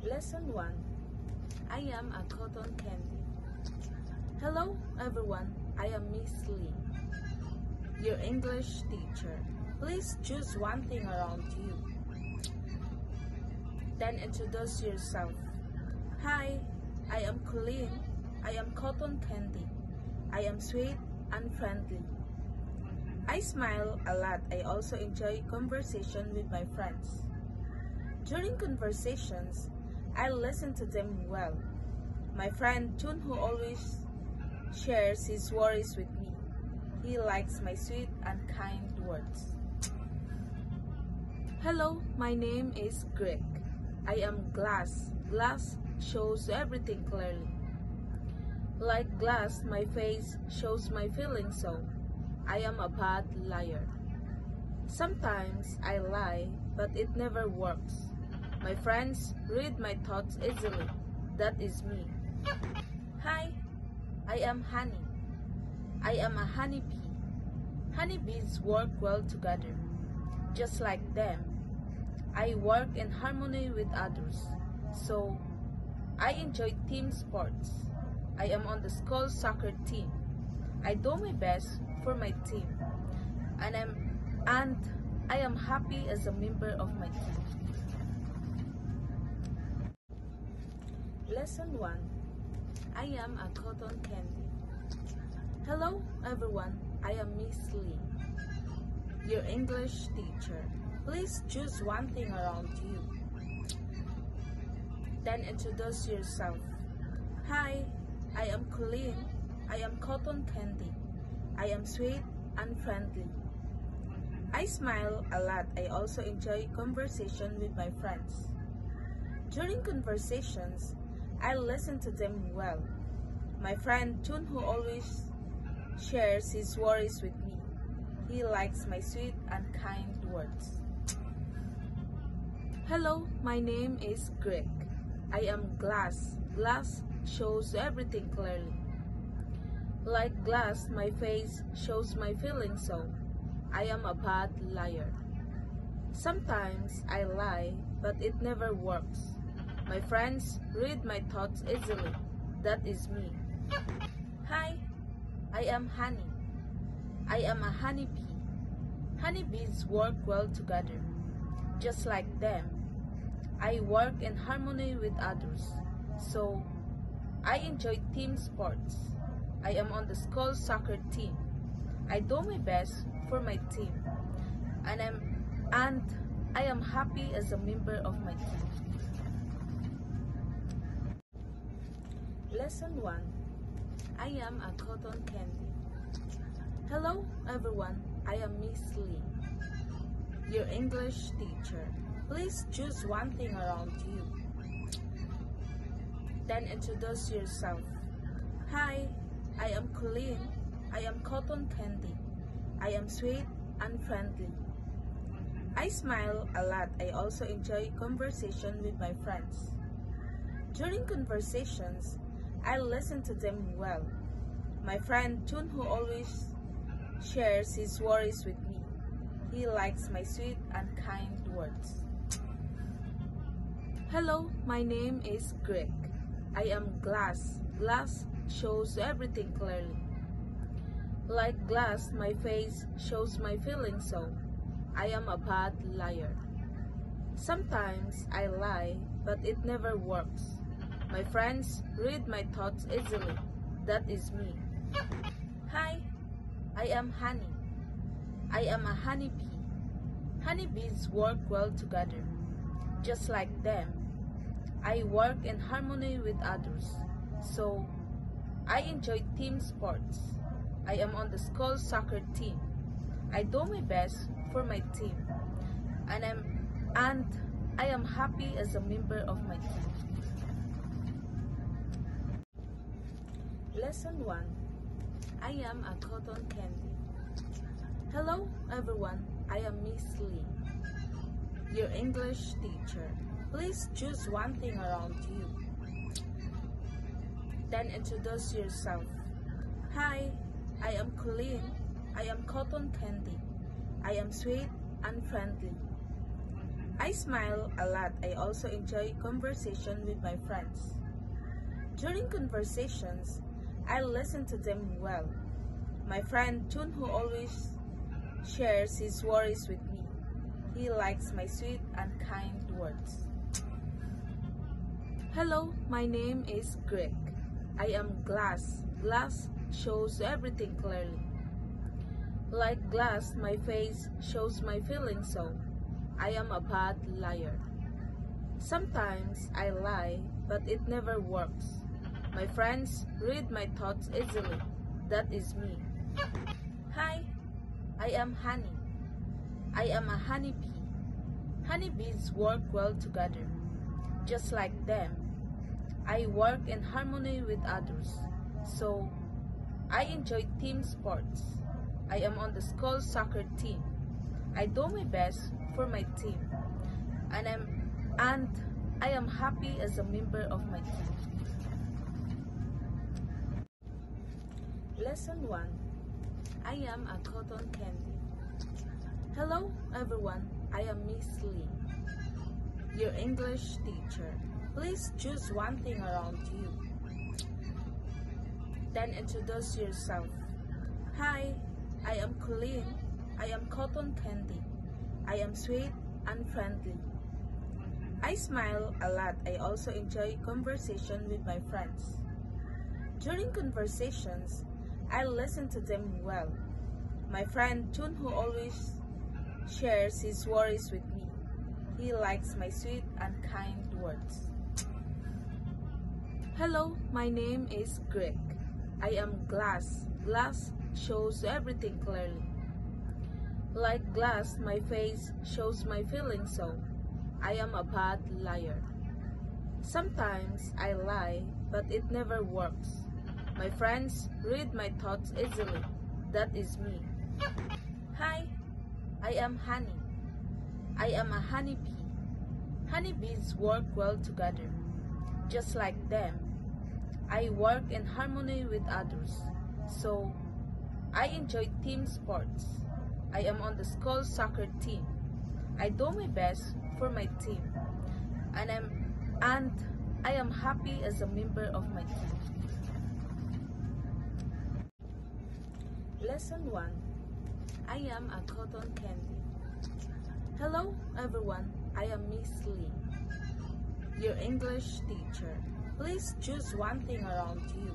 Lesson 1. I am a cotton candy. Hello everyone, I am Miss Lee, your English teacher. Please choose one thing around you. Then introduce yourself. Hi, I am Colleen. I am cotton candy. I am sweet and friendly. I smile a lot. I also enjoy conversation with my friends. During conversations, I listen to them well. My friend Jun, who always shares his worries with me. He likes my sweet and kind words. Hello, my name is Greg. I am glass. Glass shows everything clearly. Like glass, my face shows my feelings, so I am a bad liar. Sometimes I lie, but it never works. My friends read my thoughts easily. That is me. Hi, I am Honey. I am a honeybee. Honeybees work well together. Just like them, I work in harmony with others. So, I enjoy team sports. I am on the school soccer team. I do my best for my team. And I am happy as a member of my team. Lesson 1. I am a cotton candy. Hello everyone, I am Miss Lee, your English teacher. Please choose one thing around you. Then introduce yourself. Hi, I am Colleen. I am cotton candy. I am sweet and friendly. I smile a lot. I also enjoy conversation with my friends. During conversations, I listen to them well. My friend Jun, who always shares his worries with me. He likes my sweet and kind words. Hello, my name is Greg. I am glass. Glass shows everything clearly. Like glass, my face shows my feelings, so I am a bad liar. Sometimes I lie, but it never works. My friends read my thoughts easily. That is me. Hi, I am Honey. I am a honeybee. Honeybees work well together. Just like them, I work in harmony with others. So, I enjoy team sports. I am on the school soccer team. I do my best for my team. And I am happy as a member of my team. Lesson 1. I am a cotton candy. Hello everyone, I am Miss Lee, your English teacher. Please choose one thing around you. Then introduce yourself. Hi, I am Colleen. I am cotton candy. I am sweet and friendly. I smile a lot. I also enjoy conversation with my friends. During conversations, I listen to them well. My friend Jun, who always shares his worries with me. He likes my sweet and kind words. Hello, my name is Greg. I am glass. Glass shows everything clearly. Like glass, my face shows my feelings, so I am a bad liar. Sometimes I lie, but it never works. My friends read my thoughts easily. That is me. Hi, I am Honey. I am a honeybee. Honeybees work well together. Just like them, I work in harmony with others. So, I enjoy team sports. I am on the school soccer team. I do my best for my team. And I am happy as a member of my team. Lesson 1. I am a cotton candy. Hello everyone, I am Miss Lee, your English teacher. Please choose one thing around you. Then introduce yourself. Hi, I am Colleen. I am cotton candy. I am sweet and friendly. I smile a lot. I also enjoy conversation with my friends. During conversations, I listen to them well. My friend Jun, who always shares his worries with me. He likes my sweet and kind words. Hello, my name is Greg. I am glass. Glass shows everything clearly. Like glass, my face shows my feelings, so I am a bad liar. Sometimes I lie, but it never works. My friends read my thoughts easily. That is me. Hi, I am Honey. I am a honeybee. Honeybees work well together. Just like them, I work in harmony with others. So, I enjoy team sports. I am on the school soccer team. I do my best for my team. And I am happy as a member of my team. Lesson 1. I am a cotton candy. Hello everyone, I am Miss Lee, your English teacher. Please choose one thing around you. Then introduce yourself. Hi, I am Colleen. I am cotton candy. I am sweet and friendly. I smile a lot. I also enjoy conversation with my friends. During conversations, I listen to them well. My friend Jun, who always shares his worries with me. He likes my sweet and kind words. Hello, my name is Greg. I am glass. Glass shows everything clearly. Like glass, my face shows my feelings, so I am a bad liar. Sometimes I lie, but it never works. My friends read my thoughts easily. That is me. Hi, I am Honey. I am a honeybee. Honeybees work well together. Just like them, I work in harmony with others. So, I enjoy team sports. I am on the school soccer team. I do my best for my team. And I am happy as a member of my team. Lesson 1. I am a cotton candy. Hello everyone, I am Miss Lee, your English teacher. Please choose one thing around you.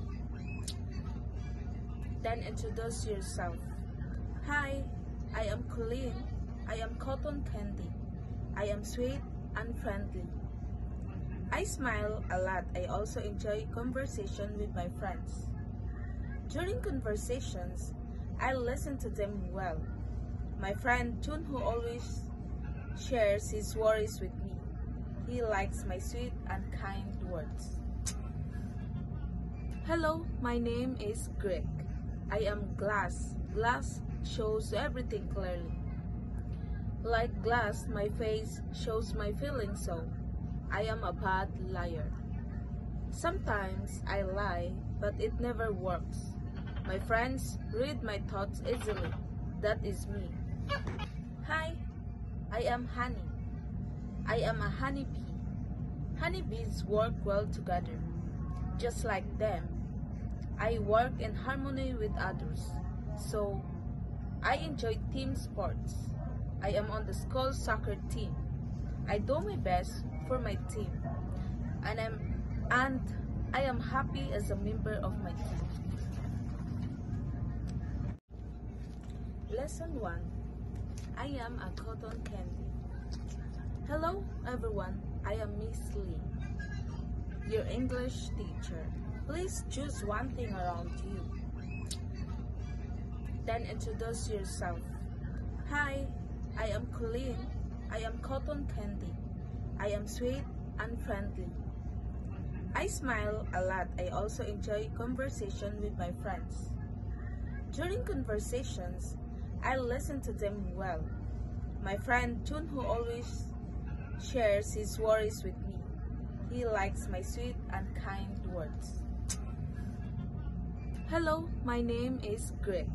Then introduce yourself. Hi, I am Colleen. I am cotton candy. I am sweet and friendly. I smile a lot. I also enjoy conversation with my friends. During conversations, I listen to them well. My friend Jun, who always shares his worries with me. He likes my sweet and kind words. Hello, my name is Greg. I am glass. Glass shows everything clearly. Like glass, my face shows my feelings, so I am a bad liar. Sometimes I lie, but it never works. My friends read my thoughts easily. That is me. Hi, I am Honey. I am a honeybee. Honeybees work well together. Just like them, I work in harmony with others. So, I enjoy team sports. I am on the school soccer team. I do my best for my team. And I am happy as a member of my team. Lesson 1. I am a cotton candy. Hello everyone, I am Miss Lee, your English teacher. Please choose one thing around you. Then introduce yourself. Hi, I am Colleen. I am cotton candy. I am sweet and friendly. I smile a lot. I also enjoy conversation with my friends. During conversations, I listen to them well. My friend Jun, who always shares his worries with me. He likes my sweet and kind words. Hello, my name is Greg.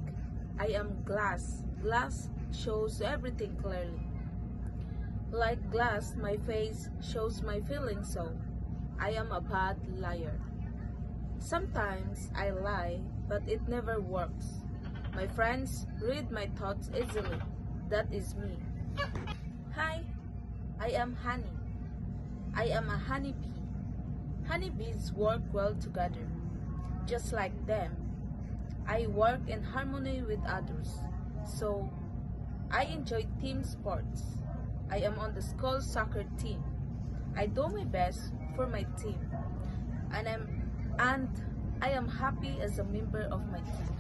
I am glass. Glass shows everything clearly. Like glass, my face shows my feelings so. I am a bad liar. Sometimes I lie, but it never works. My friends read my thoughts easily. That is me. Hi, I am Honey. I am a honeybee. Honeybees work well together. Just like them, I work in harmony with others. So, I enjoy team sports. I am on the school soccer team. I do my best for my team. And I am happy as a member of my team.